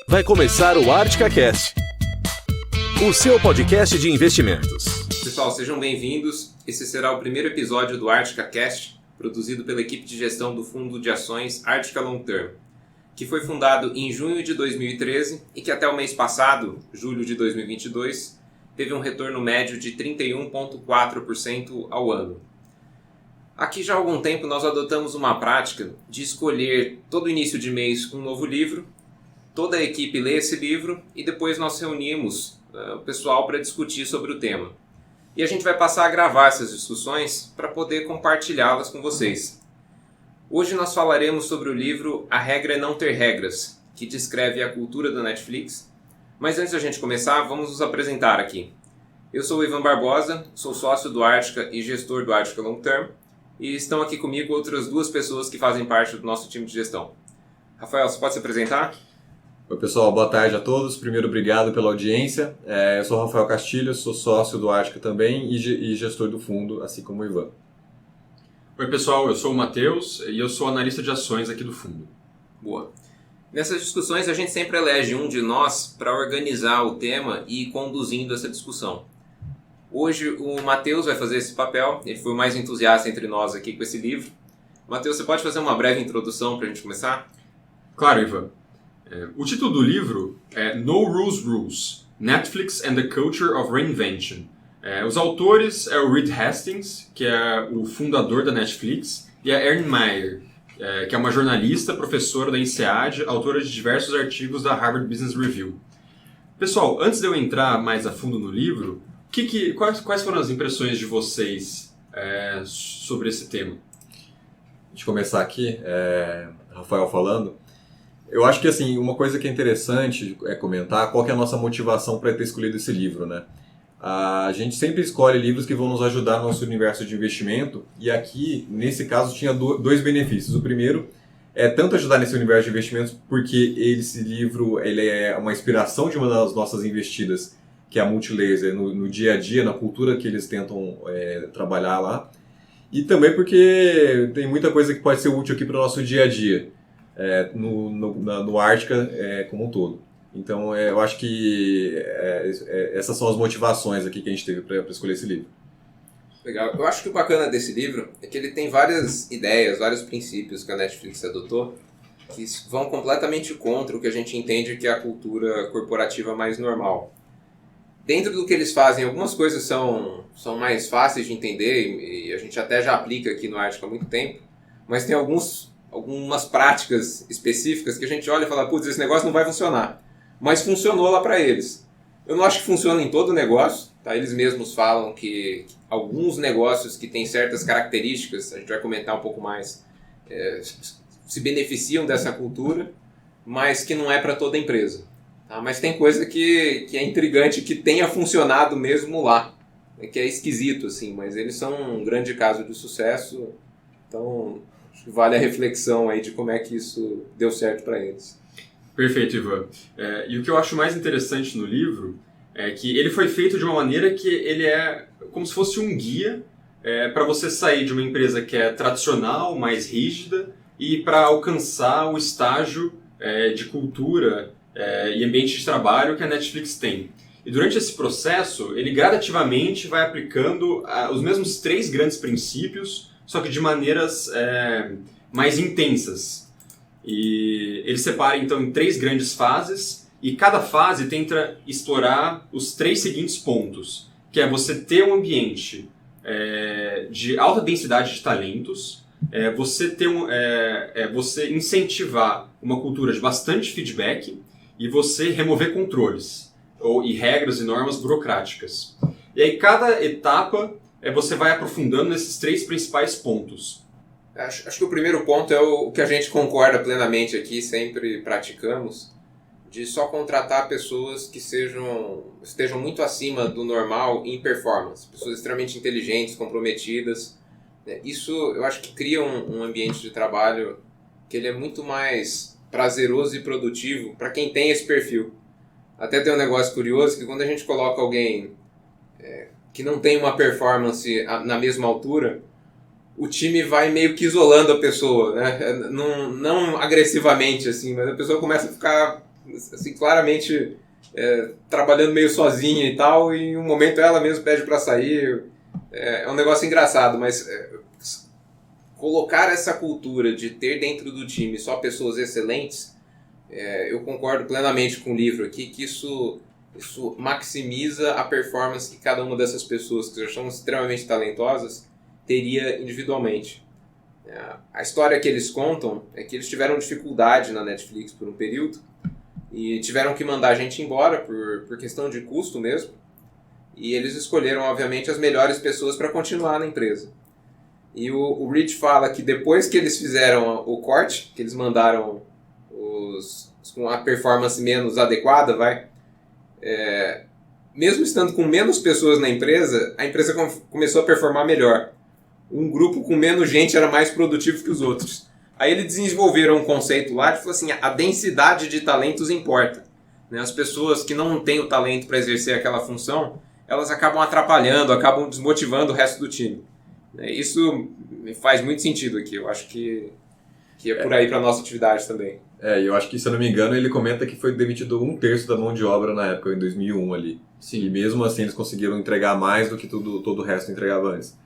Vai começar o ArticaCast, o seu podcast de investimentos. Pessoal, sejam bem-vindos. Esse será o primeiro episódio do ArticaCast, produzido pela equipe de gestão do fundo de ações Artica Long Term, que foi fundado em junho de 2013 e que até o mês passado, julho de 2022, teve um retorno médio de 31,4% ao ano. Aqui já há algum tempo nós adotamos uma prática de escolher todo início de mês um novo livro, toda a equipe lê esse livro e depois nós reunimos o pessoal para discutir sobre o tema. E a gente vai passar a gravar essas discussões para poder compartilhá-las com vocês. Hoje nós falaremos sobre o livro A Regra é Não Ter Regras, que descreve a cultura da Netflix. Mas antes da gente começar, vamos nos apresentar aqui. Eu sou o Ivan Barbosa, sou sócio do Artica e gestor do Artica Long Term, e estão aqui comigo outras duas pessoas que fazem parte do nosso time de gestão. Rafael, você pode se apresentar? Oi pessoal, boa tarde a todos. Primeiro, obrigado pela audiência. Eu sou o Rafael Castilho, sou sócio do Artica também e gestor do fundo, assim como o Ivan. Oi pessoal, eu sou o Matheus e eu sou analista de ações aqui do fundo. Boa. Nessas discussões a gente sempre elege um de nós para organizar o tema e ir conduzindo essa discussão. Hoje o Matheus vai fazer esse papel, ele foi o mais entusiasta entre nós aqui com esse livro. Matheus, você pode fazer uma breve introdução para a gente começar? Claro, Ivan. O título do livro é No Rules Rules, Netflix and the Culture of Reinvention. Os autores é o Reed Hastings, que é o fundador da Netflix, e a Erin Meyer, que é uma jornalista, professora da INSEAD, autora de diversos artigos da Harvard Business Review. Pessoal, antes de eu entrar mais a fundo no livro, quais foram as impressões de vocês sobre esse tema? Deixa eu começar aqui, Rafael falando. Eu acho que assim, uma coisa que é interessante comentar, qual que é a nossa motivação para ter escolhido esse livro, né? A gente sempre escolhe livros que vão nos ajudar no nosso universo de investimento, e aqui, nesse caso, tinha dois benefícios. O primeiro é tanto ajudar nesse universo de investimentos, porque esse livro ele é uma inspiração de uma das nossas investidas, que é a Multilaser, no dia a dia, na cultura que eles tentam trabalhar lá, e também porque tem muita coisa que pode ser útil aqui para o nosso dia a dia. No Artica como um todo. Então, eu acho que essas são as motivações aqui que a gente teve para escolher esse livro. Legal. Eu acho que o bacana desse livro é que ele tem várias ideias, vários princípios que a Netflix adotou que vão completamente contra o que a gente entende que é a cultura corporativa mais normal. Dentro do que eles fazem, algumas coisas são mais fáceis de entender e a gente até já aplica aqui no Artica há muito tempo, mas tem algumas práticas específicas que a gente olha e fala, putz, esse negócio não vai funcionar. Mas funcionou lá para eles. Eu não acho que funciona em todo negócio, tá? Eles mesmos falam que alguns negócios que têm certas características, a gente vai comentar um pouco mais, se beneficiam dessa cultura, mas que não é para toda empresa. Tá? Mas tem coisa que é intrigante, que tenha funcionado mesmo lá, que é esquisito, assim, mas eles são um grande caso de sucesso, então vale a reflexão aí de como é que isso deu certo para eles. Perfeito, Ivan. E o que eu acho mais interessante no livro é que ele foi feito de uma maneira que ele é como se fosse um guia para você sair de uma empresa que é tradicional, mais rígida, e para alcançar o estágio de cultura e ambiente de trabalho que a Netflix tem. E durante esse processo, ele gradativamente vai aplicando os mesmos 3 grandes princípios, só que de maneiras mais intensas. E ele separa então em 3 grandes fases, e cada fase tenta explorar os 3 seguintes pontos, que é você ter um ambiente de alta densidade de talentos, você incentivar uma cultura de bastante feedback e você remover controles e regras e normas burocráticas. E aí cada etapa você vai aprofundando nesses 3 principais pontos. Acho que o primeiro ponto é o que a gente concorda plenamente aqui, sempre praticamos, de só contratar pessoas que estejam muito acima do normal em performance, pessoas extremamente inteligentes, comprometidas. Isso eu acho que cria um ambiente de trabalho que ele é muito mais prazeroso e produtivo para quem tem esse perfil. Até tem um negócio curioso que quando a gente coloca alguém que não tem uma performance na mesma altura, o time vai meio que isolando a pessoa, né? Não agressivamente, assim, mas a pessoa começa a ficar assim, claramente trabalhando meio sozinha e tal, e em um momento ela mesma pede para sair. É um negócio engraçado, mas colocar essa cultura de ter dentro do time só pessoas excelentes, eu concordo plenamente com o livro aqui, que isso maximiza a performance que cada uma dessas pessoas, que já são extremamente talentosas, teria individualmente. A história que eles contam é que eles tiveram dificuldade na Netflix por um período e tiveram que mandar a gente embora por questão de custo mesmo, e eles escolheram, obviamente, as melhores pessoas para continuar na empresa. E o Reed fala que depois que eles fizeram o corte, que eles mandaram com a performance menos adequada, mesmo estando com menos pessoas na empresa, a empresa começou a performar melhor. Um grupo com menos gente era mais produtivo que os outros. Aí eles desenvolveram um conceito lá que falou assim, a densidade de talentos importa. As pessoas que não têm o talento para exercer aquela função, elas acabam atrapalhando, acabam desmotivando o resto do time. Isso faz muito sentido aqui. Eu acho que é por aí para a nossa atividade também. Eu acho que, se eu não me engano, ele comenta que foi demitido 1/3 da mão de obra na época, em 2001 ali. Sim. E mesmo assim eles conseguiram entregar mais do que todo o resto entregava antes.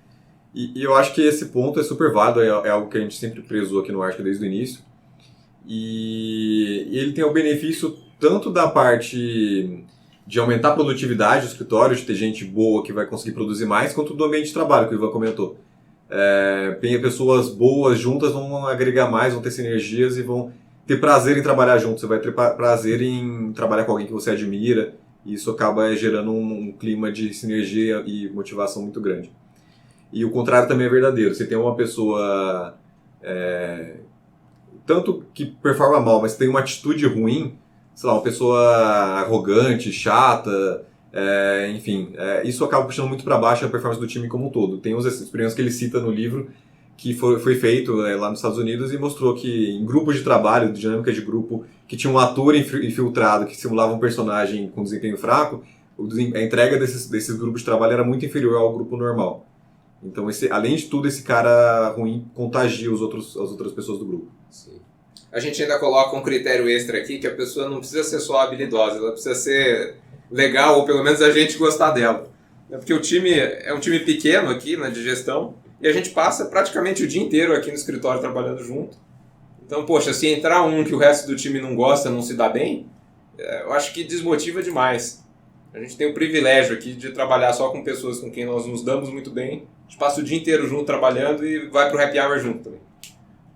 E eu acho que esse ponto é super válido, é algo que a gente sempre prezou aqui no Artica desde o início. E ele tem o benefício tanto da parte de aumentar a produtividade do escritório, de ter gente boa que vai conseguir produzir mais, quanto do ambiente de trabalho, que o Ivan comentou. Pessoas boas juntas vão agregar mais, vão ter sinergias e vão ter prazer em trabalhar juntos. Você vai ter prazer em trabalhar com alguém que você admira, e isso acaba gerando um clima de sinergia e motivação muito grande. E o contrário também é verdadeiro. Você tem uma pessoa tanto que performa mal, mas tem uma atitude ruim, sei lá, uma pessoa arrogante, chata, enfim, isso acaba puxando muito para baixo a performance do time como um todo. Tem uns experiências que ele cita no livro que foi feito lá nos Estados Unidos e mostrou que em grupos de trabalho, dinâmica de grupo, que tinha um ator infiltrado que simulava um personagem com desempenho fraco, a entrega desses grupos de trabalho era muito inferior ao grupo normal. Então, além de tudo, esse cara ruim contagia as outras pessoas do grupo. Sim. A gente ainda coloca um critério extra aqui, que a pessoa não precisa ser só habilidosa, ela precisa ser legal, ou pelo menos a gente gostar dela. Porque o time é um time pequeno aqui, de gestão, e a gente passa praticamente o dia inteiro aqui no escritório trabalhando junto. Então, poxa, se entrar um que o resto do time não gosta, não se dá bem, eu acho que desmotiva demais. A gente tem o privilégio aqui de trabalhar só com pessoas com quem nós nos damos muito bem. A gente passa o dia inteiro junto trabalhando e vai pro happy hour junto também.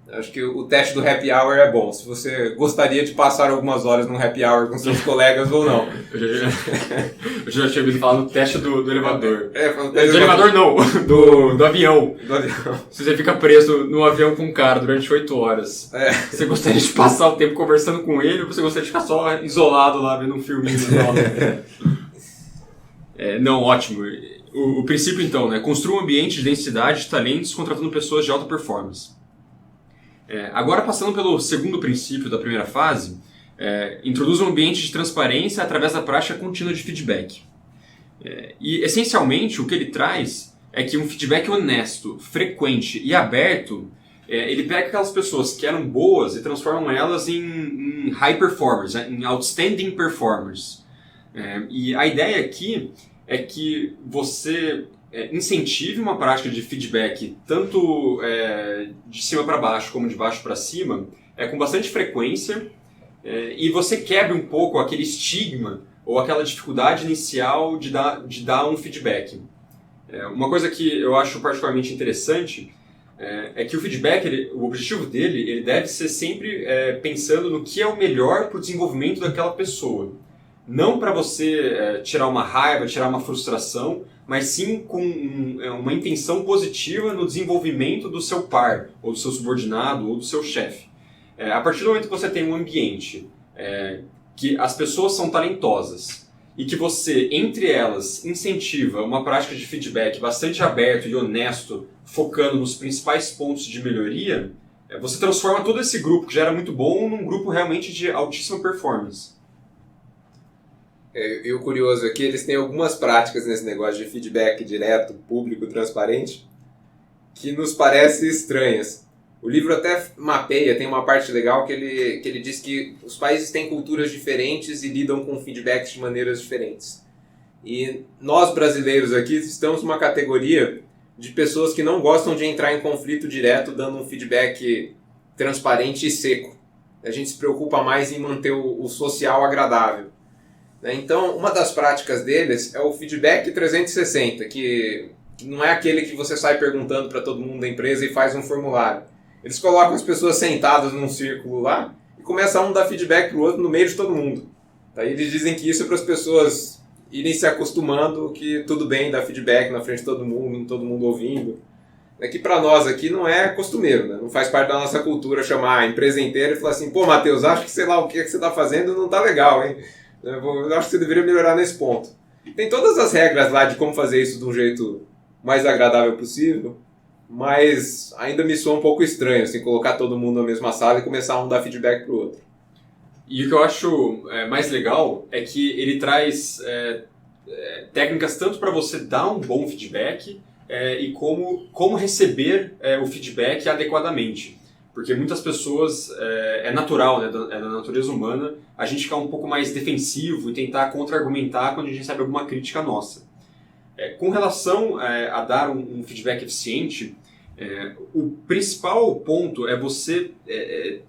Acho que o teste do happy hour é bom. Se você gostaria de passar algumas horas num happy hour com seus colegas ou não. Eu já tinha ouvido falar no teste do elevador. Do elevador não, do avião. Do avião. Se você fica preso no avião com um cara durante 8 horas, você gostaria de passar o tempo conversando com ele ou você gostaria de ficar só isolado lá vendo um filminho? Não, ótimo. O princípio então, construa um ambiente de densidade de talentos contratando pessoas de alta performance. Agora, passando pelo segundo princípio da primeira fase, introduza um ambiente de transparência através da prática contínua de feedback. E, essencialmente, o que ele traz é que um feedback honesto, frequente e aberto, ele pega aquelas pessoas que eram boas e transforma elas em high performers, em outstanding performers. E a ideia aqui é que você incentive uma prática de feedback tanto de cima para baixo como de baixo para cima, com bastante frequência, e você quebre um pouco aquele estigma ou aquela dificuldade inicial de dar um feedback. Uma coisa que eu acho particularmente interessante é que o feedback, o objetivo dele, ele deve ser sempre pensando no que é o melhor para o desenvolvimento daquela pessoa. Não para você tirar uma raiva, tirar uma frustração, mas sim com uma intenção positiva no desenvolvimento do seu par, ou do seu subordinado, ou do seu chefe. A partir do momento que você tem um ambiente que as pessoas são talentosas e que você, entre elas, incentiva uma prática de feedback bastante aberto e honesto, focando nos principais pontos de melhoria, você transforma todo esse grupo, que já era muito bom, num grupo realmente de altíssima performance. E o curioso aqui, eles têm algumas práticas nesse negócio de feedback direto, público, transparente, que nos parecem estranhas. O livro até mapeia, tem uma parte legal que ele diz que os países têm culturas diferentes e lidam com feedbacks de maneiras diferentes. E nós brasileiros aqui estamos numa categoria de pessoas que não gostam de entrar em conflito direto dando um feedback transparente e seco. A gente se preocupa mais em manter o social agradável. Então, uma das práticas deles é o feedback 360, que não é aquele que você sai perguntando para todo mundo da empresa e faz um formulário. Eles colocam as pessoas sentadas num círculo lá e começam a dar feedback pro outro no meio de todo mundo. Aí eles dizem que isso é para as pessoas irem se acostumando que tudo bem dar feedback na frente de todo mundo ouvindo. É que para nós aqui não é costumeiro, né? Não faz parte da nossa cultura chamar a empresa inteira e falar assim, pô, Matheus, acho que sei lá o que você está fazendo não está legal, hein? Eu acho que você deveria melhorar nesse ponto. Tem todas as regras lá de como fazer isso de um jeito mais agradável possível, mas ainda me soa um pouco estranho, assim, colocar todo mundo na mesma sala e começar um dar feedback pro outro. E o que eu acho mais legal é que ele traz técnicas tanto para você dar um bom feedback e como receber o feedback adequadamente. Porque muitas pessoas, é natural, né, é da natureza humana, a gente ficar um pouco mais defensivo e tentar contra-argumentar quando a gente recebe alguma crítica nossa. Com relação a dar um feedback eficiente, o principal ponto é você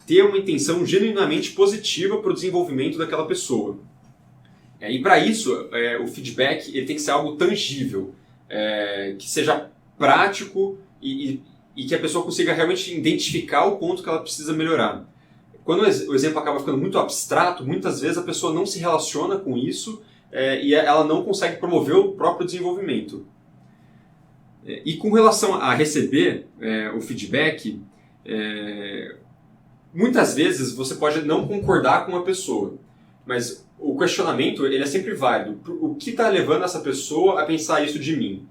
ter uma intenção genuinamente positiva para o desenvolvimento daquela pessoa. E para isso, o feedback ele tem que ser algo tangível, que seja prático e que a pessoa consiga realmente identificar o ponto que ela precisa melhorar. Quando o exemplo acaba ficando muito abstrato, muitas vezes a pessoa não se relaciona com isso e ela não consegue promover o próprio desenvolvimento. E com relação a receber o feedback, muitas vezes você pode não concordar com uma pessoa, mas o questionamento ele é sempre válido. O que está levando essa pessoa a pensar isso de mim?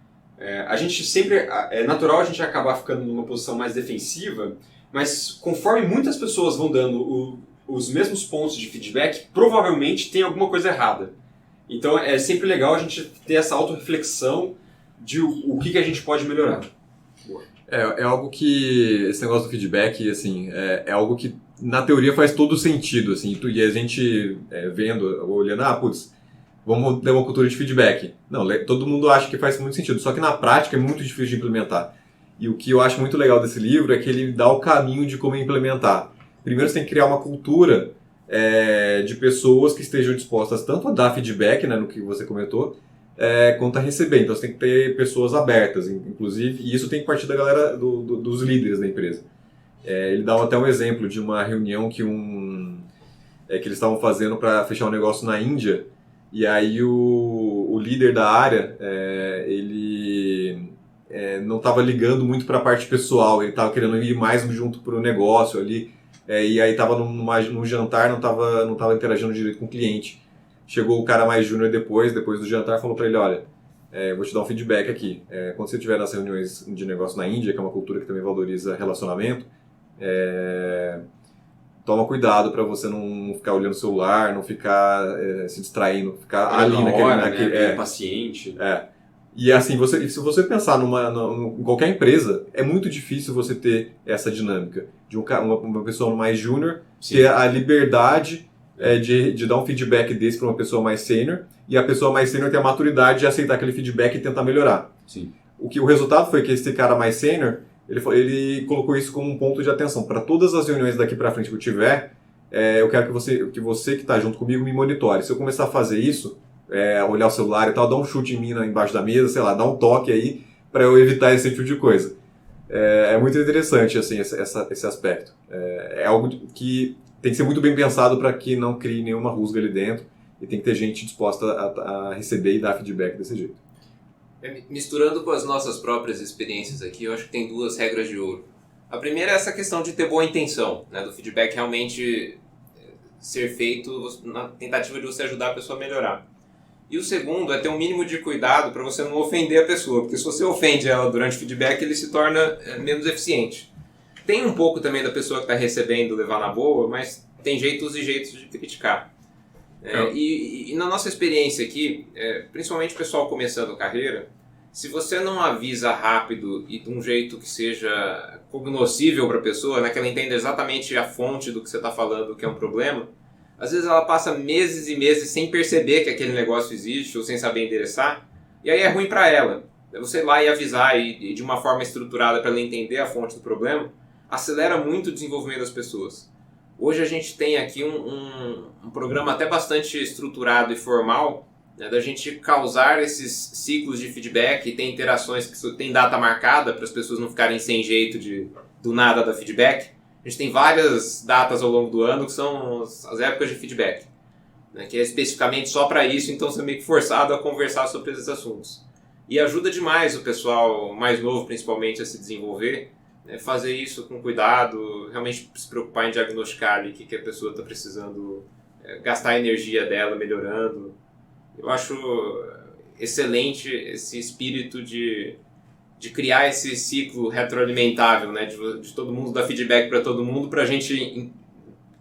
A gente sempre, é natural a gente acabar ficando numa posição mais defensiva, mas conforme muitas pessoas vão dando os mesmos pontos de feedback, provavelmente tem alguma coisa errada. Então é sempre legal a gente ter essa autorreflexão de o que a gente pode melhorar. É algo que, esse negócio do feedback, assim, é algo que na teoria faz todo sentido, assim, e a gente vendo, olhando, putz, vamos ter uma cultura de feedback. Não, todo mundo acha que faz muito sentido, só que na prática é muito difícil de implementar. E o que eu acho muito legal desse livro é que ele dá o caminho de como implementar. Primeiro você tem que criar uma cultura de pessoas que estejam dispostas tanto a dar feedback, né, no que você comentou, quanto a receber. Então você tem que ter pessoas abertas, inclusive, e isso tem que partir da galera, dos líderes da empresa. Ele dá até um exemplo de uma reunião que eles estavam fazendo para fechar um negócio na Índia, e aí o líder da área, ele não estava ligando muito para a parte pessoal, ele estava querendo ir mais junto para o negócio ali, e aí estava num jantar, não estava interagindo direito com o cliente. Chegou o cara mais júnior depois do jantar, falou para ele, olha, vou te dar um feedback aqui. Quando você estiver nas reuniões de negócio na Índia, que é uma cultura que também valoriza relacionamento, toma cuidado para você não ficar olhando o celular, não ficar se distraindo, ficar ali naquele paciente. E assim, se você pensar em qualquer empresa, é muito difícil você ter essa dinâmica de uma pessoa mais júnior ter a liberdade de dar um feedback desse para uma pessoa mais sênior, e a pessoa mais sênior ter a maturidade de aceitar aquele feedback e tentar melhorar. Sim. O resultado foi que esse cara mais sênior, ele colocou isso como um ponto de atenção. Para todas as reuniões daqui para frente que eu tiver, eu quero que você que está junto comigo me monitore. Se eu começar a fazer isso, olhar o celular e tal, dar um chute em mim embaixo da mesa, sei lá, dar um toque aí para eu evitar esse tipo de coisa. É muito interessante assim, esse aspecto. É algo que tem que ser muito bem pensado para que não crie nenhuma rusga ali dentro, e tem que ter gente disposta a receber e dar feedback desse jeito. Misturando com as nossas próprias experiências aqui, eu acho que tem duas regras de ouro. A primeira é essa questão de ter boa intenção, né, do feedback realmente ser feito na tentativa de você ajudar a pessoa a melhorar. E o segundo é ter um mínimo de cuidado para você não ofender a pessoa, porque se você ofende ela durante o feedback, ele se torna menos eficiente. Tem um pouco também da pessoa que está recebendo levar na boa, mas tem jeitos e jeitos de criticar. E na nossa experiência aqui, principalmente o pessoal começando a carreira, se você não avisa rápido e de um jeito que seja cognoscível para a pessoa, né, que ela entenda exatamente a fonte do que você está falando, que é um problema, às vezes ela passa meses e meses sem perceber que aquele negócio existe ou sem saber endereçar, e aí é ruim para ela. Você ir lá e avisar e de uma forma estruturada para ela entender a fonte do problema, acelera muito o desenvolvimento das pessoas. Hoje a gente tem aqui um programa até bastante estruturado e formal, né, da gente causar esses ciclos de feedback e tem interações que tem data marcada para as pessoas não ficarem sem jeito do nada dar feedback. A gente tem várias datas ao longo do ano que são as épocas de feedback, né, que é especificamente só para isso, então você é meio que forçado a conversar sobre esses assuntos. E ajuda demais o pessoal mais novo, principalmente, a se desenvolver, né, fazer isso com cuidado, realmente se preocupar em diagnosticar ali o que a pessoa está precisando, gastar a energia dela melhorando. Eu acho excelente esse espírito de criar esse ciclo retroalimentável, né, de todo mundo dar feedback para todo mundo, para a gente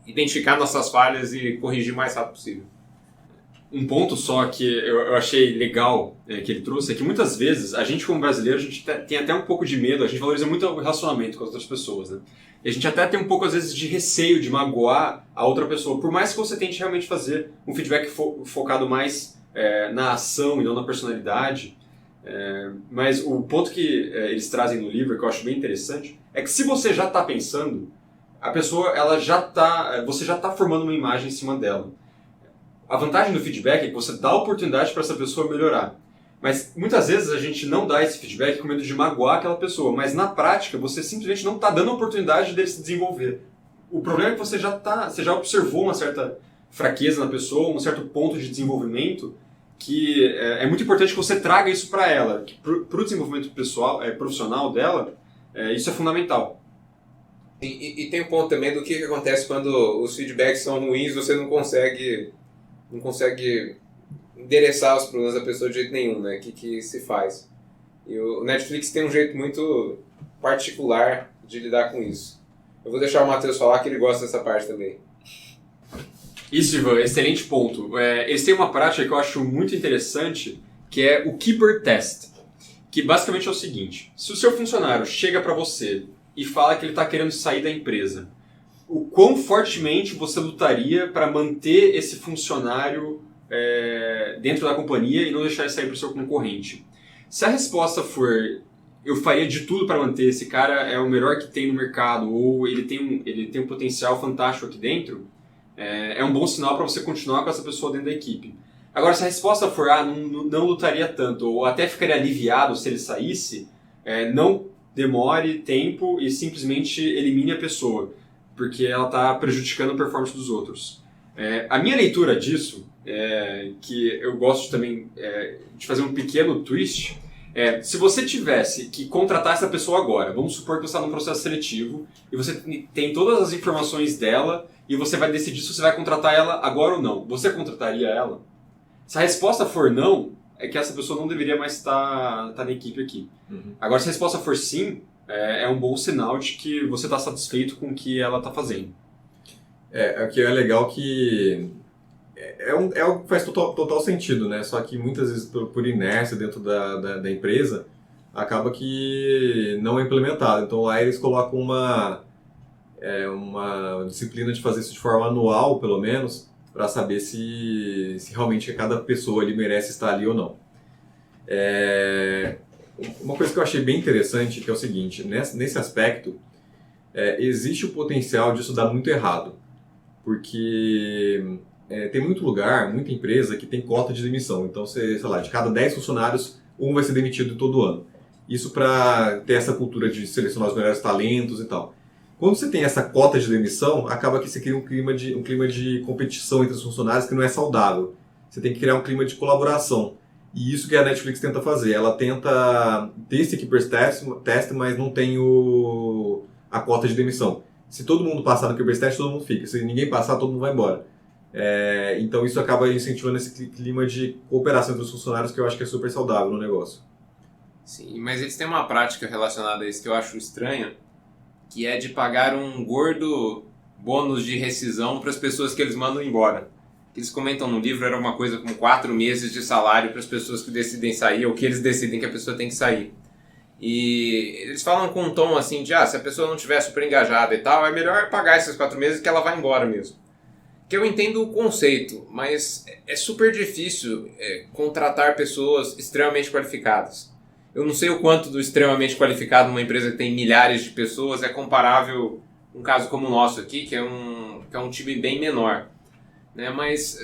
identificar nossas falhas e corrigir o mais rápido possível. Um ponto só que eu achei legal que ele trouxe é que muitas vezes a gente como brasileiro a gente tem até um pouco de medo, a gente valoriza muito o relacionamento com as outras pessoas, né? E a gente até tem um pouco às vezes de receio de magoar a outra pessoa, por mais que você tente realmente fazer um feedback focado mais na ação e não na personalidade. Mas o ponto que eles trazem no livro, que eu acho bem interessante, é que se você já está pensando, a pessoa você já está formando uma imagem em cima dela. A vantagem do feedback é que você dá a oportunidade para essa pessoa melhorar. Mas muitas vezes a gente não dá esse feedback com medo de magoar aquela pessoa, mas na prática você simplesmente não está dando a oportunidade dele se desenvolver. O problema é que você já observou uma certa fraqueza na pessoa, um certo ponto de desenvolvimento, que é muito importante que você traga isso para ela, que para o desenvolvimento profissional dela, isso é fundamental. E tem um ponto também do que acontece quando os feedbacks são ruins, você não consegue endereçar os problemas da pessoa de jeito nenhum, né? O que se faz? E o Netflix tem um jeito muito particular de lidar com isso. Eu vou deixar o Matheus falar que ele gosta dessa parte também. Isso, Ivan, excelente ponto. Eles têm uma prática que eu acho muito interessante, que é o Keeper Test, que basicamente é o seguinte: se o seu funcionário chega para você e fala que ele está querendo sair da empresa, o quão fortemente você lutaria para manter esse funcionário dentro da companhia e não deixar ele sair para o seu concorrente? Se a resposta for eu faria de tudo para manter, esse cara é o melhor que tem no mercado, ou ele tem um potencial fantástico aqui dentro, é um bom sinal para você continuar com essa pessoa dentro da equipe. Agora, se a resposta for não lutaria tanto, ou até ficaria aliviado se ele saísse, não demore tempo e simplesmente elimine a pessoa, porque ela está prejudicando a performance dos outros. A minha leitura disso, que eu gosto também de fazer um pequeno twist, se você tivesse que contratar essa pessoa agora, vamos supor que você está num processo seletivo e você tem todas as informações dela e você vai decidir se você vai contratar ela agora ou não. Você contrataria ela? Se a resposta for não, é que essa pessoa não deveria mais estar na equipe aqui. Uhum. Agora, se a resposta for sim, é um bom sinal de que você está satisfeito com o que ela está fazendo. O que é legal que algo que faz total sentido, né? Só que muitas vezes por inércia dentro da empresa acaba que não é implementado. Então lá eles colocam uma disciplina de fazer isso de forma anual, pelo menos, para saber se realmente cada pessoa ali merece estar ali ou não. Uma coisa que eu achei bem interessante que é o seguinte: nesse aspecto existe o potencial disso dar muito errado, porque tem muito lugar, muita empresa que tem cota de demissão. Então, sei lá, de cada 10 funcionários, um vai ser demitido todo ano. Isso para ter essa cultura de selecionar os melhores talentos e tal. Quando você tem essa cota de demissão, acaba que você cria um clima de competição entre os funcionários que não é saudável. Você tem que criar um clima de colaboração. E isso que a Netflix tenta fazer. Ela tenta ter esse Keepers Test, mas não tem a cota de demissão. Se todo mundo passar no Keepers Test, todo mundo fica. Se ninguém passar, todo mundo vai embora. Então isso acaba incentivando esse clima de cooperação entre os funcionários, que eu acho que é super saudável no negócio. Sim, mas eles têm uma prática relacionada a isso que eu acho estranha, que é de pagar um gordo bônus de rescisão para as pessoas que eles mandam embora. que eles comentam no livro era uma coisa como 4 meses de salário para as pessoas que decidem sair ou que eles decidem que a pessoa tem que sair. E eles falam com um tom assim de, se a pessoa não estiver super engajada e tal, é melhor pagar esses 4 meses que ela vai embora mesmo. Que eu entendo o conceito, mas é super difícil contratar pessoas extremamente qualificadas. Eu não sei o quanto do extremamente qualificado numa empresa que tem milhares de pessoas é comparável a um caso como o nosso aqui, que é um time bem menor. Né? Mas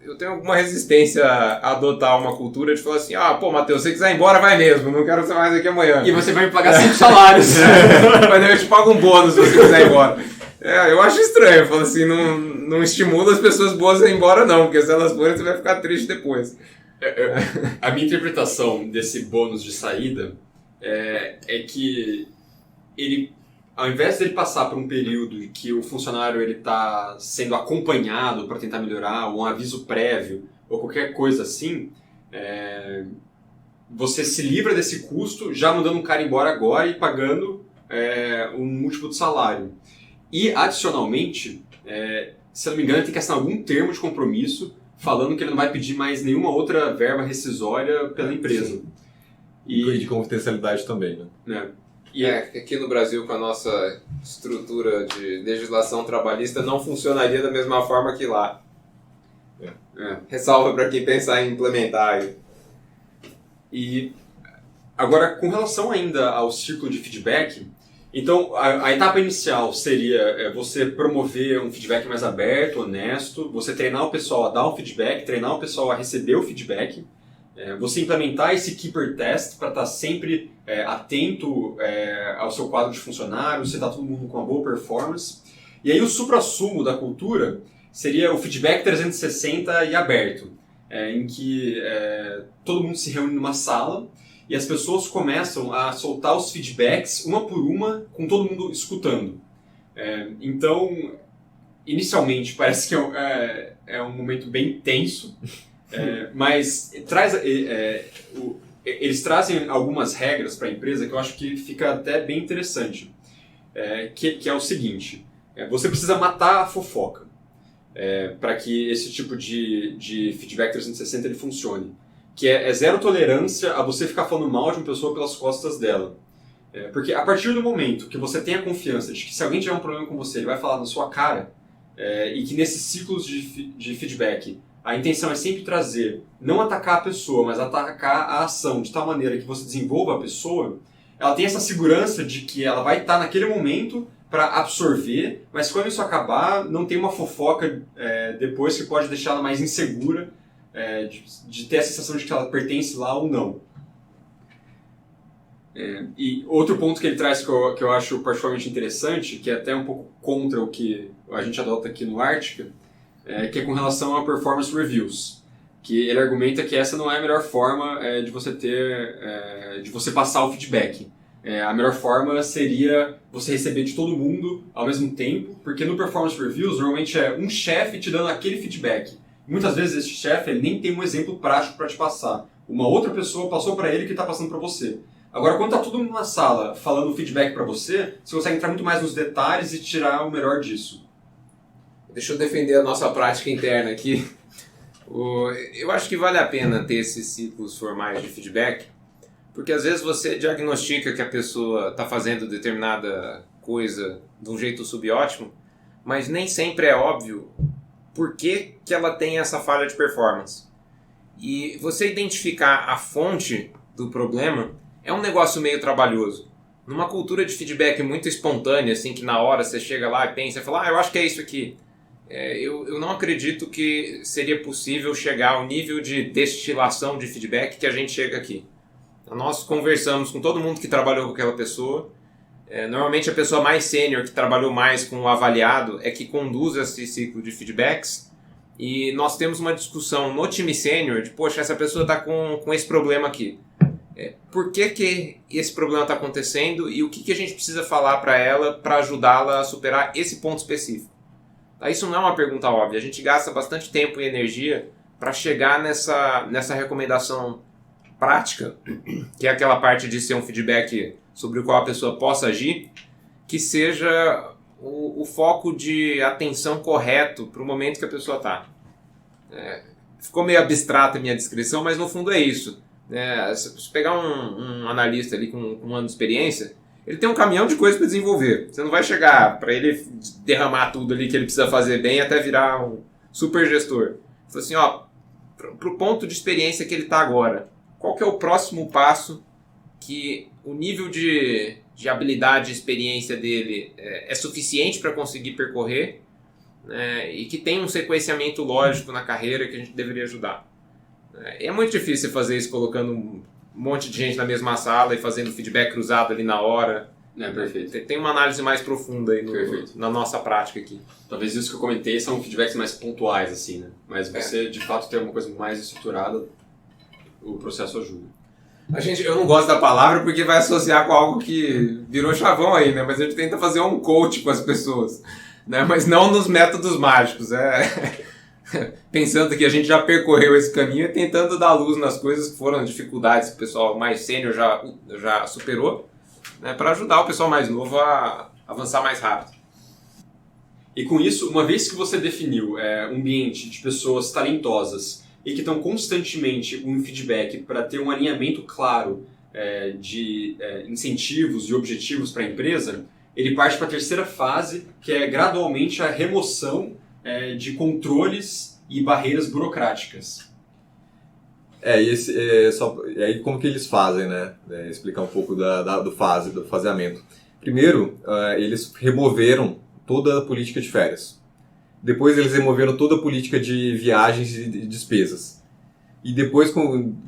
eu tenho alguma resistência a adotar uma cultura de falar assim, Matheus, se você quiser ir embora, vai mesmo, não quero ser mais aqui amanhã. E você vai me pagar 5 salários. Mas eu te pago um bônus se você quiser ir embora. Eu acho estranho, eu falo assim, não estimula as pessoas boas a ir embora não, porque se elas forem você vai ficar triste depois. A minha interpretação desse bônus de saída é que ele, ao invés de ele passar por um período em que o funcionário está sendo acompanhado para tentar melhorar, ou um aviso prévio, ou qualquer coisa assim, você se livra desse custo já mandando um cara embora agora e pagando um múltiplo de salário. E, adicionalmente, se eu não me engano, tem que assinar algum termo de compromisso falando que ele não vai pedir mais nenhuma outra verba rescisória pela empresa. E de confidencialidade também, né? E aqui no Brasil, com a nossa estrutura de legislação trabalhista, não funcionaria da mesma forma que lá. Ressalva para quem pensar em implementar aí. E agora, com relação ainda ao círculo de feedback, então a etapa inicial seria você promover um feedback mais aberto, honesto, você treinar o pessoal a dar um feedback, treinar o pessoal a receber o feedback, você implementar esse keeper test para estar sempre atento ao seu quadro de funcionários, se está todo mundo com uma boa performance. E aí o suprassumo da cultura seria o feedback 360 e aberto, em que todo mundo se reúne numa sala e as pessoas começam a soltar os feedbacks uma por uma, com todo mundo escutando. Então, inicialmente parece que é um momento bem tenso, mas eles trazem algumas regras para a empresa que eu acho que fica até bem interessante, que é o seguinte: você precisa matar a fofoca para que esse tipo de feedback 360 ele funcione, que é zero tolerância a você ficar falando mal de uma pessoa pelas costas dela. Porque a partir do momento que você tem a confiança de que se alguém tiver um problema com você, ele vai falar na sua cara, e que nesses ciclos de feedback a intenção é sempre trazer, não atacar a pessoa, mas atacar a ação de tal maneira que você desenvolva a pessoa, ela tem essa segurança de que ela vai estar naquele momento para absorver, mas quando isso acabar, não tem uma fofoca depois que pode deixar ela mais insegura de ter a sensação de que ela pertence lá ou não. E outro ponto que ele traz que eu acho particularmente interessante, que é até um pouco contra o que a gente adota aqui no Arctica, que é com relação a performance reviews, que ele argumenta que essa não é a melhor forma de você passar o feedback. A melhor forma seria você receber de todo mundo ao mesmo tempo, porque no performance reviews normalmente é um chefe te dando aquele feedback. Muitas vezes esse chefe ele nem tem um exemplo prático para te passar. Uma outra pessoa passou para ele que está passando para você. Agora, quando está todo mundo na sala falando feedback para você, você consegue entrar muito mais nos detalhes e tirar o melhor disso. Deixa eu defender a nossa prática interna aqui. Eu acho que vale a pena ter esses ciclos formais de feedback, porque às vezes você diagnostica que a pessoa está fazendo determinada coisa de um jeito subótimo, mas nem sempre é óbvio por que ela tem essa falha de performance. E você identificar a fonte do problema é um negócio meio trabalhoso. Numa cultura de feedback muito espontânea, assim, que na hora você chega lá e pensa e fala, eu acho que é isso aqui. Eu não acredito que seria possível chegar ao nível de destilação de feedback que a gente chega aqui. Nós conversamos com todo mundo que trabalhou com aquela pessoa. Normalmente a pessoa mais sênior, que trabalhou mais com o avaliado, é que conduz esse ciclo de feedbacks. E nós temos uma discussão no time sênior de, poxa, essa pessoa está com esse problema aqui. Por que esse problema está acontecendo e o que a gente precisa falar para ela para ajudá-la a superar esse ponto específico? Isso não é uma pergunta óbvia. A gente gasta bastante tempo e energia para chegar nessa recomendação prática, que é aquela parte de ser um feedback sobre o qual a pessoa possa agir, que seja o foco de atenção correto para o momento que a pessoa está. Ficou meio abstrata a minha descrição, mas no fundo é isso. Se você pegar um analista ali com um ano de experiência, ele tem um caminhão de coisas para desenvolver. Você não vai chegar para ele derramar tudo ali que ele precisa fazer bem até virar um super gestor. Fala assim, pro ponto de experiência que ele está agora, qual que é o próximo passo que o nível de habilidade e experiência dele é suficiente para conseguir percorrer, né, e que tem um sequenciamento lógico na carreira que a gente deveria ajudar. É muito difícil fazer isso colocando um monte de gente na mesma sala e fazendo feedback cruzado ali na hora. Perfeito. Tem uma análise mais profunda aí na nossa prática aqui. Talvez isso que eu comentei são feedbacks mais pontuais, assim, né? Mas você, de fato, ter uma coisa mais estruturada, o processo ajuda. Eu não gosto da palavra porque vai associar com algo que virou chavão aí, né? Mas a gente tenta fazer um coach com as pessoas, né? Mas não nos métodos mágicos. Pensando que a gente já percorreu esse caminho e tentando dar luz nas coisas que foram dificuldades que o pessoal mais sênior já superou, né? Para ajudar o pessoal mais novo a avançar mais rápido. E com isso, uma vez que você definiu um ambiente de pessoas talentosas e que estão constantemente com feedback para ter um alinhamento claro de incentivos e objetivos para a empresa, ele parte para a terceira fase, que é gradualmente a remoção de controles e barreiras burocráticas. E aí como que eles fazem, né? Explicar um pouco do faseamento. Primeiro, eles removeram toda a política de férias. Depois eles removeram toda a política de viagens e de despesas. E depois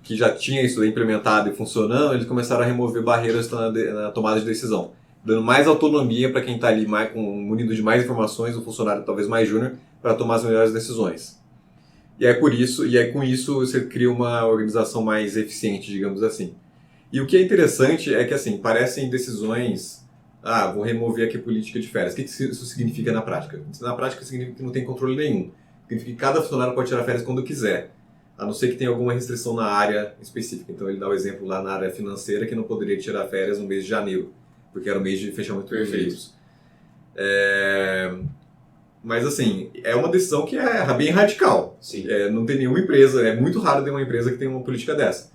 que já tinha isso implementado e funcionando, eles começaram a remover barreiras na tomada de decisão, dando mais autonomia para quem está ali munido de mais informações, o funcionário talvez mais júnior, para tomar as melhores decisões. Com isso você cria uma organização mais eficiente, digamos assim. E o que é interessante é que assim, parecem decisões... vou remover aqui a política de férias. O que isso significa na prática? Na prática significa que não tem controle nenhum. Significa que cada funcionário pode tirar férias quando quiser, a não ser que tenha alguma restrição na área específica. Então ele dá o exemplo lá na área financeira que não poderia tirar férias no mês de janeiro, porque era o mês de fechamento dos livros. Mas assim, é uma decisão que é bem radical. Sim. Não tem nenhuma empresa, é muito raro ter uma empresa que tenha uma política dessa.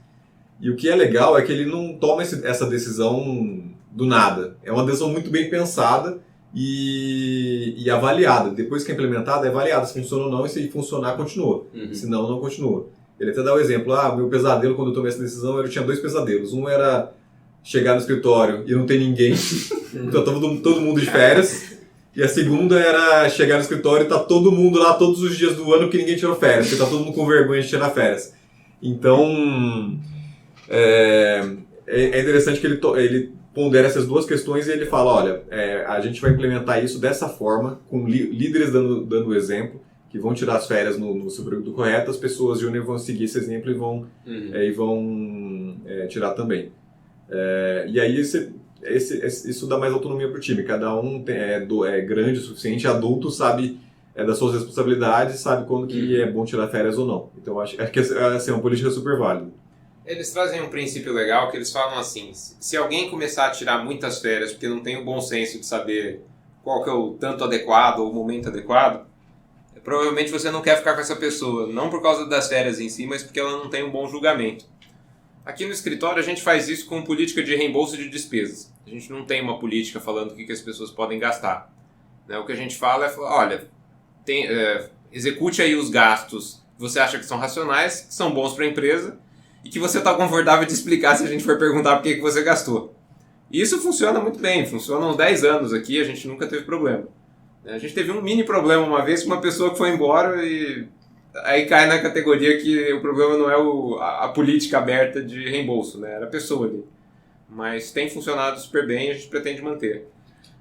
E o que é legal é que ele não toma essa decisão do nada. É uma decisão muito bem pensada e avaliada. Depois que é implementada, é avaliada se funciona ou não, e se funcionar, continua. Se não, não continua. Ele até dá o exemplo, meu pesadelo quando eu tomei essa decisão, eu tinha 2 pesadelos. Um era chegar no escritório e não ter ninguém, então todo mundo de férias. E a segunda era chegar no escritório e tá todo mundo lá todos os dias do ano porque ninguém tirou férias, porque tá todo mundo com vergonha de tirar férias. Então, é interessante que ele pondera essas duas questões e ele fala, olha, a gente vai implementar isso dessa forma, com líderes dando o exemplo, que vão tirar as férias no seu período correto, as pessoas júnior vão seguir esse exemplo e vão tirar também. E aí isso dá mais autonomia para o time, cada um é grande o suficiente, adulto, sabe das suas responsabilidades, sabe quando que é bom tirar férias ou não. Então acho que é uma política super válida. Eles trazem um princípio legal que eles falam assim, se alguém começar a tirar muitas férias porque não tem o bom senso de saber qual que é o tanto adequado ou o momento adequado, provavelmente você não quer ficar com essa pessoa, não por causa das férias em si, mas porque ela não tem um bom julgamento. Aqui no escritório a gente faz isso com política de reembolso de despesas. A gente não tem uma política falando o que as pessoas podem gastar. O que a gente fala é, olha, execute aí os gastos que você acha que são racionais, que são bons para a empresa, e que você está confortável de explicar se a gente for perguntar por que você gastou. E isso funciona muito bem, funciona há uns 10 anos aqui, a gente nunca teve problema. A gente teve um mini problema uma vez com uma pessoa que foi embora e aí cai na categoria que o problema não é a política aberta de reembolso, né? Era a pessoa ali. Mas tem funcionado super bem e a gente pretende manter.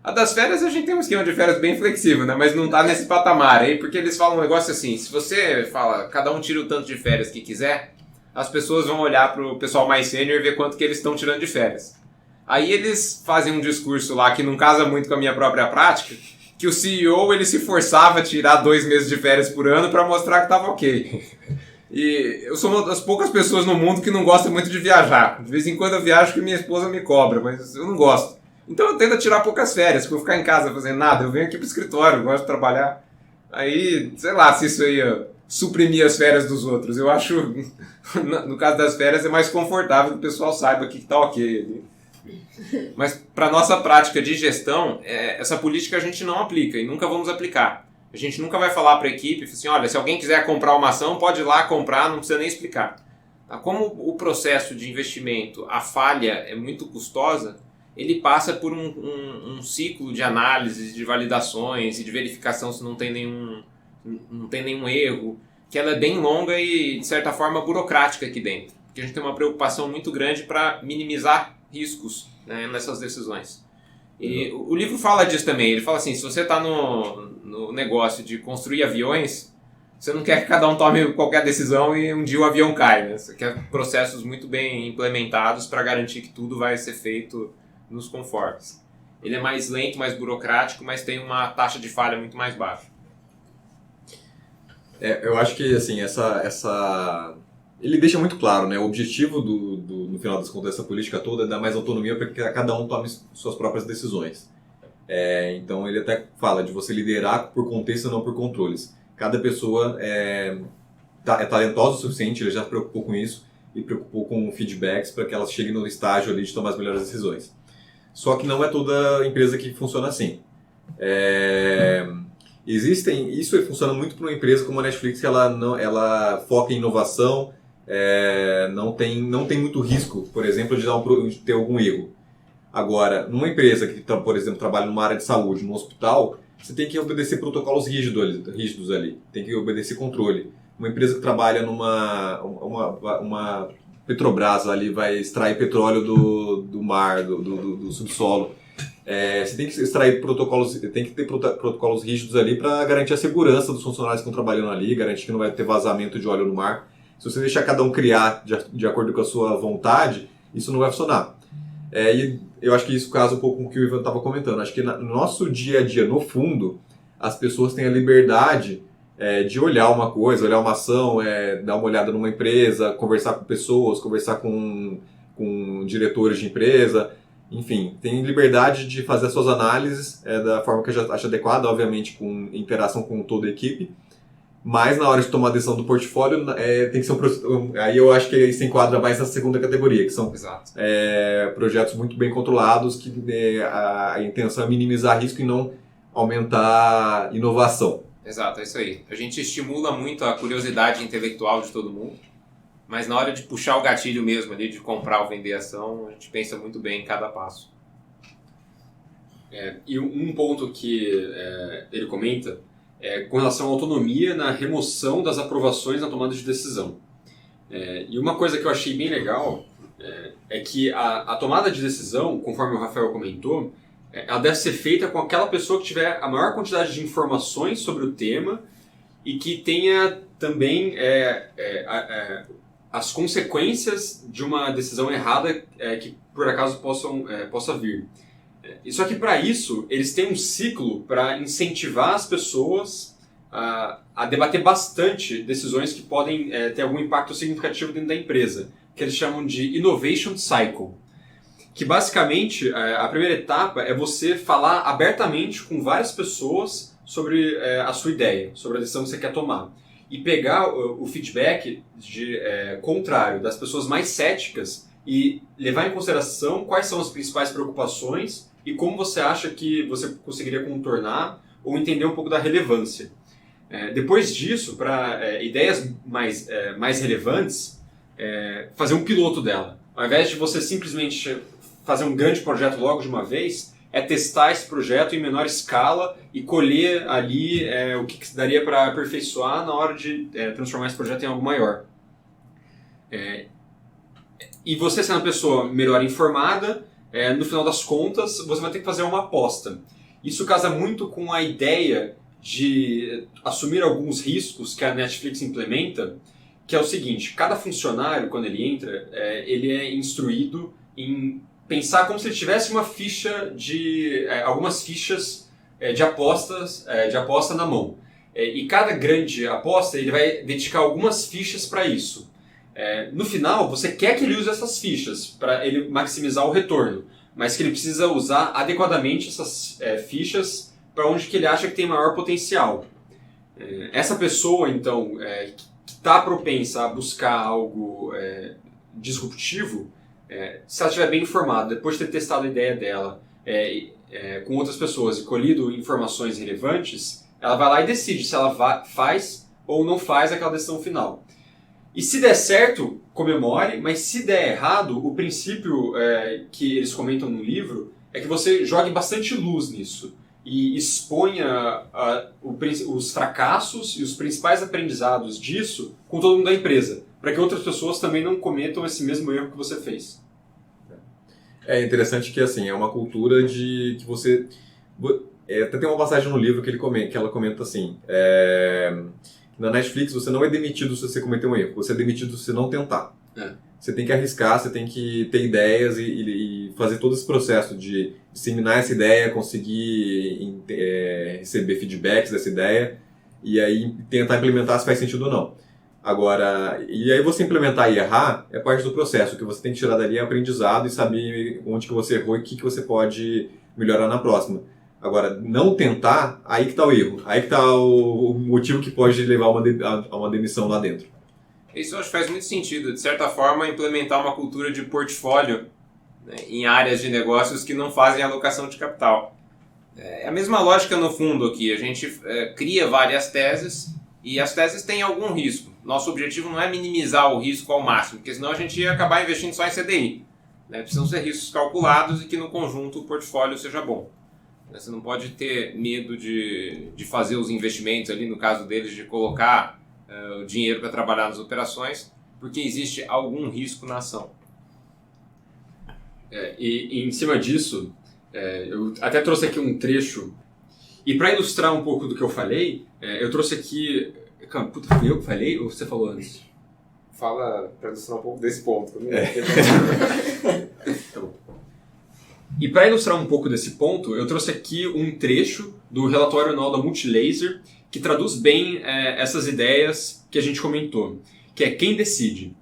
A das férias a gente tem um esquema de férias bem flexível, né? Mas não está nesse patamar aí, porque eles falam um negócio assim, se você fala, cada um tira o tanto de férias que quiser, as pessoas vão olhar para o pessoal mais sênior e ver quanto que eles estão tirando de férias. Aí eles fazem um discurso lá que não casa muito com a minha própria prática, que o CEO ele se forçava a tirar 2 meses de férias por ano para mostrar que estava ok. E eu sou uma das poucas pessoas no mundo que não gosta muito de viajar. De vez em quando eu viajo que minha esposa me cobra, mas eu não gosto. Então eu tento tirar poucas férias, porque eu vou ficar em casa fazendo nada. Eu venho aqui pro escritório, eu gosto de trabalhar. Aí, sei lá, se isso aí suprimir as férias dos outros. Eu acho, no caso das férias, é mais confortável que o pessoal saiba que está ok. Mas para nossa prática de gestão, essa política a gente não aplica e nunca vamos aplicar. A gente nunca vai falar para a equipe assim, olha, se alguém quiser comprar uma ação, pode ir lá comprar, não precisa nem explicar. Como o processo de investimento, a falha é muito custosa, ele passa por um ciclo de análise, de validações e de verificação se não tem nenhum erro, que ela é bem longa e, de certa forma, burocrática aqui dentro. Porque a gente tem uma preocupação muito grande para minimizar riscos, né, nessas decisões. E o livro fala disso também. Ele fala assim, se você está no negócio de construir aviões, você não quer que cada um tome qualquer decisão e um dia o avião cai, né? Você quer processos muito bem implementados para garantir que tudo vai ser feito nos conformes. Ele é mais lento, mais burocrático, mas tem uma taxa de falha muito mais baixa. Eu acho que assim, ele deixa muito claro, né? O objetivo no final das contas dessa política toda é dar mais autonomia para que cada um tome suas próprias decisões. Então ele até fala de você liderar por contexto e não por controles. Cada pessoa é talentosa o suficiente, ele já se preocupou com isso e preocupou com feedbacks para que elas cheguem no estágio ali de tomar as melhores decisões. Só que não é toda empresa que funciona assim. Isso funciona muito para uma empresa como a Netflix, que ela foca em inovação, não tem muito risco, por exemplo, de ter algum erro. Agora, numa empresa que, por exemplo, trabalha numa área de saúde, num hospital, você tem que obedecer protocolos rígidos ali, tem que obedecer controle. Uma empresa que trabalha uma Petrobras ali, vai extrair petróleo do mar, do subsolo. Você tem que extrair tem que ter protocolos rígidos ali para garantir a segurança dos funcionários que estão trabalhando ali, garantir que não vai ter vazamento de óleo no mar. Se você deixar cada um criar de acordo com a sua vontade, isso não vai funcionar. E eu acho que isso casa um pouco com o que o Ivan estava comentando. Acho que no nosso dia a dia, no fundo, as pessoas têm a liberdade de olhar uma coisa, olhar uma ação, dar uma olhada numa empresa, conversar com pessoas, conversar com diretores de empresa. Enfim, tem liberdade de fazer as suas análises da forma que acha adequada, obviamente com interação com toda a equipe. Mas na hora de tomar a decisão do portfólio, tem que ser aí eu acho que isso enquadra mais na segunda categoria, que são projetos muito bem controlados, que a intenção é minimizar risco e não aumentar inovação. Exato, é isso aí. A gente estimula muito a curiosidade intelectual de todo mundo, mas na hora de puxar o gatilho mesmo ali, de comprar ou vender ação, a gente pensa muito bem em cada passo. E um ponto que ele comenta com relação à autonomia na remoção das aprovações na tomada de decisão. E uma coisa que eu achei bem legal é que a tomada de decisão, conforme o Rafael comentou, ela deve ser feita com aquela pessoa que tiver a maior quantidade de informações sobre o tema e que tenha também as consequências de uma decisão errada que por acaso possa vir. Só que para isso, eles têm um ciclo para incentivar as pessoas a debater bastante decisões que podem ter algum impacto significativo dentro da empresa, que eles chamam de Innovation Cycle. Que basicamente, a primeira etapa é você falar abertamente com várias pessoas sobre a sua ideia, sobre a decisão que você quer tomar. E pegar o feedback contrário das pessoas mais céticas e levar em consideração quais são as principais preocupações e como você acha que você conseguiria contornar ou entender um pouco da relevância. Depois disso, para ideias mais relevantes, fazer um piloto dela. Ao invés de você simplesmente fazer um grande projeto logo de uma vez, testar esse projeto em menor escala e colher ali o que daria para aperfeiçoar na hora de transformar esse projeto em algo maior. E você sendo uma pessoa melhor informada, no final das contas, você vai ter que fazer uma aposta. Isso casa muito com a ideia de assumir alguns riscos que a Netflix implementa, que é o seguinte: cada funcionário, quando ele entra, ele é instruído em pensar como se ele tivesse uma ficha algumas fichas de aposta na mão. E cada grande aposta, ele vai dedicar algumas fichas para isso. No final, você quer que ele use essas fichas para ele maximizar o retorno, mas que ele precisa usar adequadamente essas fichas para onde que ele acha que tem maior potencial. Essa pessoa, então, que está propensa a buscar algo disruptivo, se ela estiver bem informada, depois de ter testado a ideia dela com outras pessoas e colhido informações relevantes, ela vai lá e decide se ela faz ou não faz aquela decisão final. E se der certo, comemore, mas se der errado, o princípio que eles comentam no livro é que você jogue bastante luz nisso e exponha os fracassos e os principais aprendizados disso com todo mundo da empresa, para que outras pessoas também não cometam esse mesmo erro que você fez. É interessante que assim, é uma cultura de que você... até tem uma passagem no livro que ela comenta assim, na Netflix você não é demitido se você cometer um erro, você é demitido se você não tentar. Você tem que arriscar, você tem que ter ideias e fazer todo esse processo de disseminar essa ideia, conseguir receber feedbacks dessa ideia e aí tentar implementar se faz sentido ou não. Agora, e aí você implementar e errar é parte do processo. O que você tem que tirar dali é aprendizado e saber onde que você errou e o que você pode melhorar na próxima. Agora, não tentar, aí que está o erro. Aí que está o motivo que pode levar a uma demissão lá dentro. Isso eu acho que faz muito sentido. De certa forma, implementar uma cultura de portfólio, né, em áreas de negócios que não fazem alocação de capital. É a mesma lógica no fundo aqui. A gente cria várias teses e as teses têm algum risco. Nosso objetivo não é minimizar o risco ao máximo, porque senão a gente ia acabar investindo só em CDI. Né? Precisam ser riscos calculados e que no conjunto o portfólio seja bom. Você não pode ter medo de fazer os investimentos ali, no caso deles, de colocar o dinheiro para trabalhar nas operações, porque existe algum risco na ação. E em cima disso, eu até trouxe aqui um trecho, e para ilustrar um pouco do que eu falei, eu trouxe aqui... Calma, puta, fui eu que falei ou você falou antes? Fala para ilustrar um pouco desse ponto. Tá bom. E para ilustrar um pouco desse ponto, eu trouxe aqui um trecho do relatório anual da Multilaser que traduz bem essas ideias que a gente comentou, que é quem decide.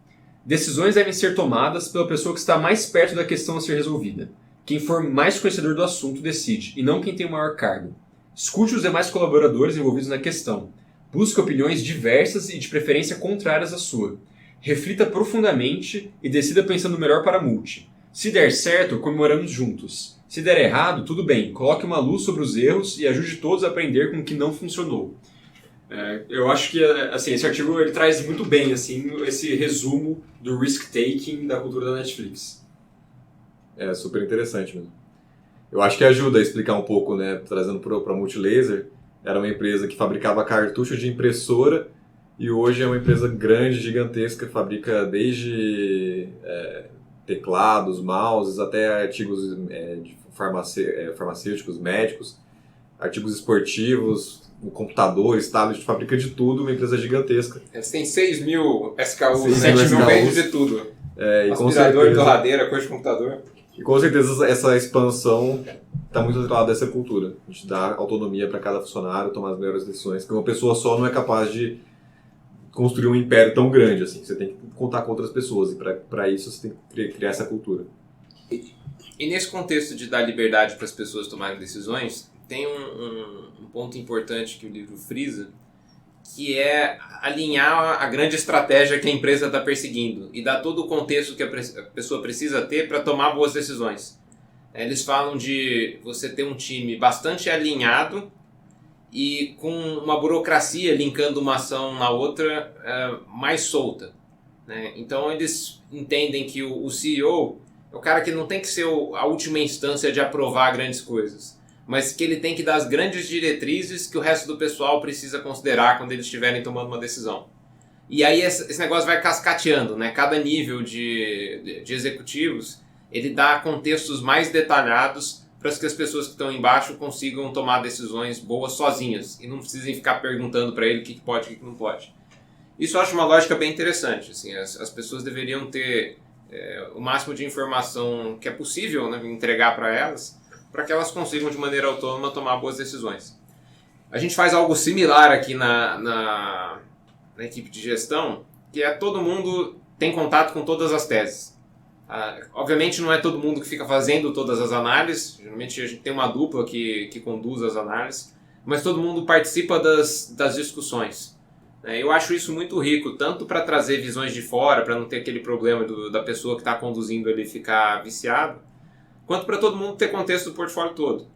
Decisões devem ser tomadas pela pessoa que está mais perto da questão a ser resolvida. Quem for mais conhecedor do assunto decide, e não quem tem o maior cargo. Escute os demais colaboradores envolvidos na questão. Busque opiniões diversas e de preferência contrárias à sua. Reflita profundamente e decida pensando melhor para a Multi. Se der certo, comemoramos juntos. Se der errado, tudo bem, coloque uma luz sobre os erros e ajude todos a aprender com o que não funcionou. Eu acho que assim, esse artigo ele traz muito bem assim, esse resumo do risk-taking da cultura da Netflix. É super interessante mesmo. Eu acho que ajuda a explicar um pouco, né, trazendo para a Multilaser. Era uma empresa que fabricava cartucho de impressora e hoje é uma empresa grande, gigantesca, fabrica desde teclados, mouses, até artigos farmacêuticos, médicos, artigos esportivos, computadores, tablets, fabrica de tudo, uma empresa gigantesca. Eles têm 6 mil SKUs, 7 mil vendes de tudo. Aspirador, torradeira, coisa de computador. E com certeza essa expansão está muito atrelada a essa cultura. A gente dá autonomia para cada funcionário tomar as melhores decisões, porque uma pessoa só não é capaz de construir um império tão grande assim. Você tem que contar com outras pessoas e para isso você tem que criar essa cultura. E nesse contexto de dar liberdade para as pessoas tomarem decisões, tem um ponto importante que o livro frisa, que é alinhar a grande estratégia que a empresa está perseguindo e dar todo o contexto que a pessoa precisa ter para tomar boas decisões. Eles falam de você ter um time bastante alinhado e com uma burocracia linkando uma ação na outra mais solta. Né? Então eles entendem que o CEO é o cara que não tem que ser a última instância de aprovar grandes coisas, mas que ele tem que dar as grandes diretrizes que o resto do pessoal precisa considerar quando eles estiverem tomando uma decisão. E aí esse negócio vai cascateando, né? Cada nível de executivos, ele dá contextos mais detalhados para que as pessoas que estão embaixo consigam tomar decisões boas sozinhas e não precisem ficar perguntando para ele o que pode e o que não pode. Isso eu acho uma lógica bem interessante. Assim, as pessoas deveriam ter o máximo de informação que é possível, né, entregar para elas, para que elas consigam de maneira autônoma tomar boas decisões. A gente faz algo similar aqui na equipe de gestão, que é todo mundo tem contato com todas as teses. Obviamente não é todo mundo que fica fazendo todas as análises, geralmente a gente tem uma dupla que conduz as análises, mas todo mundo participa das discussões. Eu acho isso muito rico, tanto para trazer visões de fora, para não ter aquele problema da pessoa que está conduzindo ele ficar viciado, quanto para todo mundo ter contexto do portfólio todo.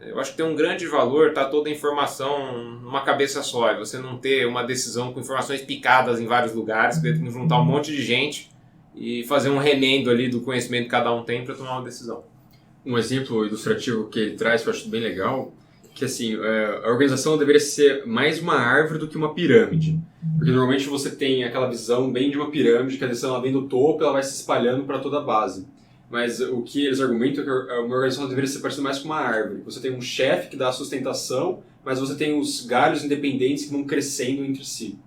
Eu acho que tem um grande valor estar toda a informação numa cabeça só, e você não ter uma decisão com informações picadas em vários lugares, você tem que juntar um monte de gente e fazer um remendo ali do conhecimento que cada um tem para tomar uma decisão. Um exemplo ilustrativo que ele traz, que eu acho bem legal, que assim, a organização deveria ser mais uma árvore do que uma pirâmide. Porque normalmente você tem aquela visão bem de uma pirâmide, que a decisão ela vem do topo e ela vai se espalhando para toda a base. Mas o que eles argumentam é que uma organização deveria ser parecida mais com uma árvore. Você tem um chefe que dá a sustentação, mas você tem os galhos independentes que vão crescendo entre si.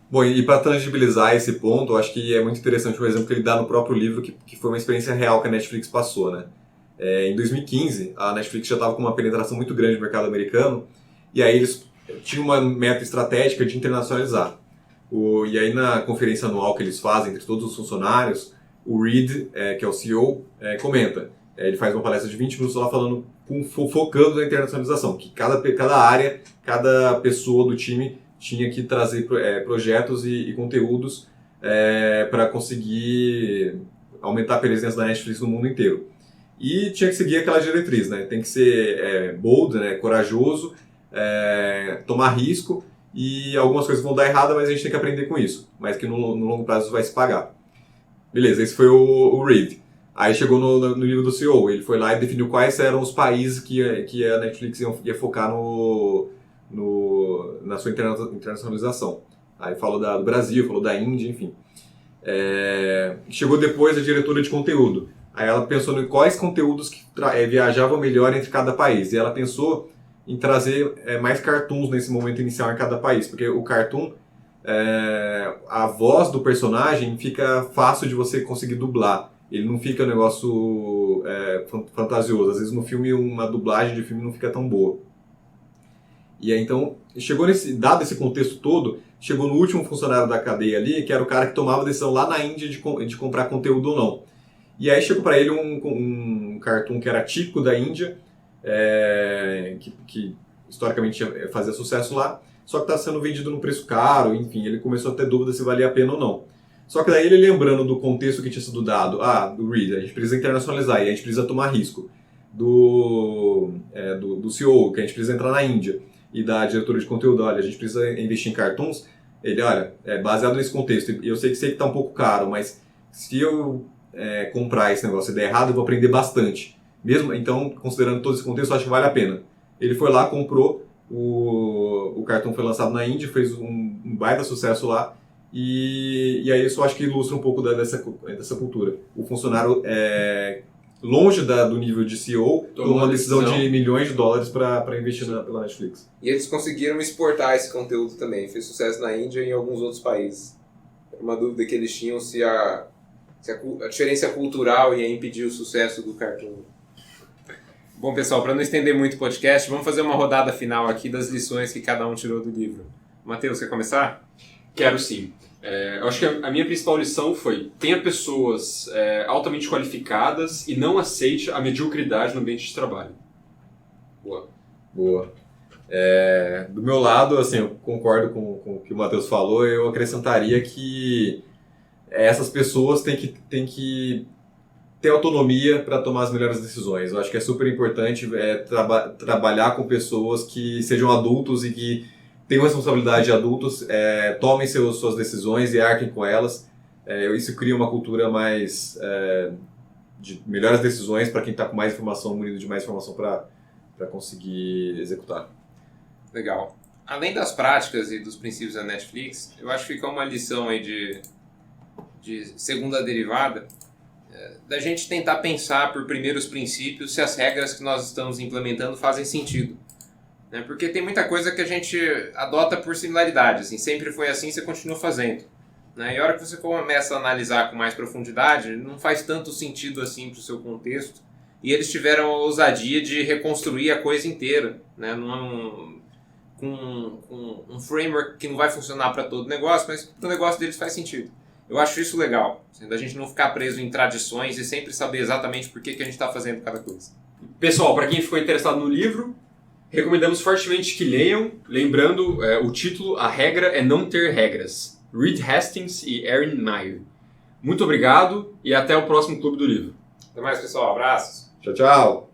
Bom, e para tangibilizar esse ponto, eu acho que é muito interessante o exemplo que ele dá no próprio livro, que foi uma experiência real que a Netflix passou, né? Em 2015, a Netflix já estava com uma penetração muito grande no mercado americano, e aí eles tinham uma meta estratégica de internacionalizar. E aí na conferência anual que eles fazem entre todos os funcionários, o Reed, que é o CEO, comenta. Ele faz uma palestra de 20 minutos lá falando, focando na internacionalização, que cada área, cada pessoa do time tinha que trazer projetos e conteúdos para conseguir aumentar a presença da Netflix no mundo inteiro. E tinha que seguir aquela diretriz, né? Tem que ser bold, né? Corajoso, tomar risco, e algumas coisas vão dar errado, mas a gente tem que aprender com isso. Mas que no longo prazo vai se pagar. Beleza, esse foi o Reed. Aí chegou no nível do CEO, ele foi lá e definiu quais eram os países que a Netflix ia focar na sua internacionalização. Aí falou do Brasil, falou da Índia, enfim. Chegou depois a diretora de conteúdo. Aí ela pensou em quais conteúdos que viajavam melhor entre cada país. E ela pensou em trazer mais cartoons nesse momento inicial em cada país. Porque o cartoon, a voz do personagem fica fácil de você conseguir dublar. Ele não fica um negócio fantasioso. Às vezes no filme, uma dublagem de filme não fica tão boa. E aí então, dado esse contexto todo, chegou no último funcionário da cadeia ali, que era o cara que tomava a decisão lá na Índia de comprar conteúdo ou não. E aí chegou para ele um cartoon que era típico da Índia, que historicamente fazia sucesso lá, só que está sendo vendido num preço caro, enfim, ele começou a ter dúvida se valia a pena ou não. Só que daí ele lembrando do contexto que tinha sido dado, do Reed, a gente precisa internacionalizar e a gente precisa tomar risco, do CEO, que a gente precisa entrar na Índia, e da diretora de conteúdo, olha, a gente precisa investir em cartoons, ele, olha, baseado nesse contexto, eu sei que está um pouco caro, mas se eu comprar esse negócio e der errado, eu vou aprender bastante. Mesmo, então, considerando todo esse contexto, eu acho que vale a pena. Ele foi lá, comprou, o cartão foi lançado na Índia, fez um baita sucesso lá, e aí isso eu acho que ilustra um pouco dessa cultura. O funcionário, longe do nível de CEO, tomou uma decisão de milhões de dólares para investir pela Netflix. E eles conseguiram exportar esse conteúdo também, fez sucesso na Índia e em alguns outros países. Uma dúvida que eles tinham se a diferença cultural ia impedir o sucesso do cartoon. Bom, pessoal, para não estender muito o podcast, vamos fazer uma rodada final aqui das lições que cada um tirou do livro. Matheus, quer começar? Quero sim. Eu acho que a minha principal lição foi: tenha pessoas altamente qualificadas e não aceite a mediocridade no ambiente de trabalho. Boa. Do meu lado, assim, eu concordo com o que o Matheus falou, eu acrescentaria que essas pessoas têm que ter autonomia para tomar as melhores decisões. Eu acho que é super importante trabalhar com pessoas que sejam adultos e que tenham responsabilidade de adultos, tomem suas decisões e arquem com elas. Isso cria uma cultura mais de melhores decisões para quem está com mais informação, munido de mais informação para conseguir executar. Legal. Além das práticas e dos princípios da Netflix, eu acho que fica uma lição aí de segunda derivada, da gente tentar pensar por primeiros princípios se as regras que nós estamos implementando fazem sentido. Porque tem muita coisa que a gente adota por similaridade, assim, sempre foi assim, você continua fazendo. E a hora que você começa a analisar com mais profundidade, não faz tanto sentido assim para o seu contexto. E eles tiveram a ousadia de reconstruir a coisa inteira, com um framework que não vai funcionar para todo negócio, mas para o negócio deles faz sentido. Eu acho isso legal, da gente não ficar preso em tradições e sempre saber exatamente por que a gente está fazendo cada coisa. Pessoal, para quem ficou interessado no livro, recomendamos fortemente que leiam. Lembrando, o título, A Regra é Não Ter Regras. Reed Hastings e Erin Meyer. Muito obrigado e até o próximo Clube do Livro. Até mais, pessoal. Abraços. Tchau, tchau!